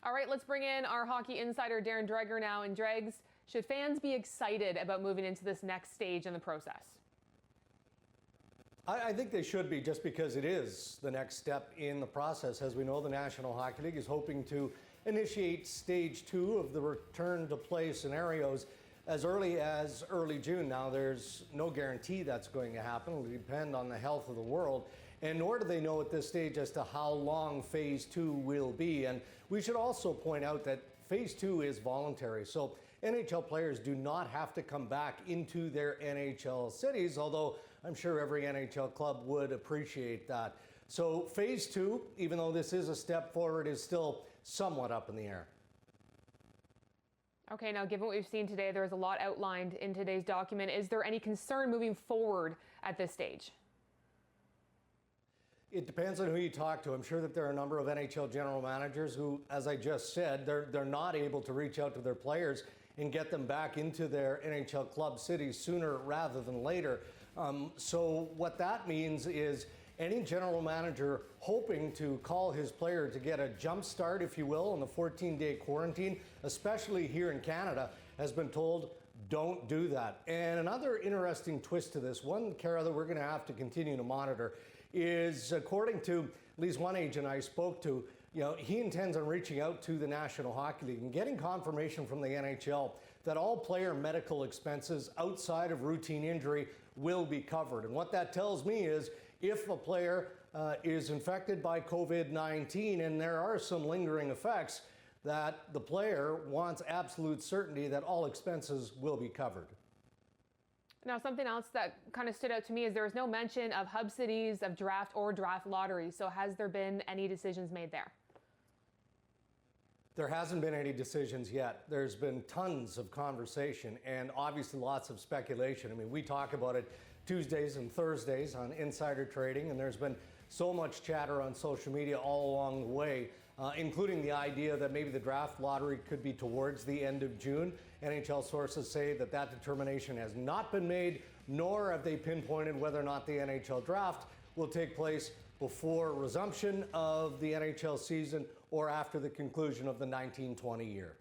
All right, let's bring in our hockey insider, Darren Dreger now. And Dregs, should fans be excited about moving into this next stage in the process? I think they should be, just because it is the next step in the process. As we know, the National Hockey League is hoping to initiate stage 2 of the return to play scenarios as early June. Now, there's no guarantee that's going to happen. It will depend on the health of the world. And nor do they know at this stage as to how long Phase 2 will be. And we should also point out that Phase 2 is voluntary. So NHL players do not have to come back into their NHL cities, although I'm sure every NHL club would appreciate that. So Phase 2, even though this is a step forward, is still somewhat up in the air. Okay, now given what we've seen today, there's a lot outlined in today's document. Is there any concern moving forward at this stage? It depends on who you talk to. I'm sure that there are a number of NHL general managers who, as I just said, they're not able to reach out to their players and get them back into their NHL club cities sooner rather than later. So what that means is any general manager hoping to call his player to get a jump start, if you will, in the 14-day quarantine, especially here in Canada, has been told, don't do that. And another interesting twist to this, one, Kara, that we're going to have to continue to monitor, is according to at least one agent I spoke to, he intends on reaching out to the National Hockey League and getting confirmation from the NHL that all player medical expenses outside of routine injury will be covered. And what that tells me is if a player is infected by COVID-19 and there are some lingering effects, that the player wants absolute certainty that all expenses will be covered. Now, something else that kind of stood out to me is there was no mention of hub cities, of draft or draft lottery. So has there been any decisions made there? There hasn't been any decisions yet. There's been tons of conversation and obviously lots of speculation. I mean, we talk about it Tuesdays and Thursdays on Insider Trading, and there's been so much chatter on social media all along the way, including the idea that maybe the draft lottery could be towards the end of June. NHL sources say that that determination has not been made, nor have they pinpointed whether or not the NHL draft will take place before resumption of the NHL season or after the conclusion of the 19-20 year.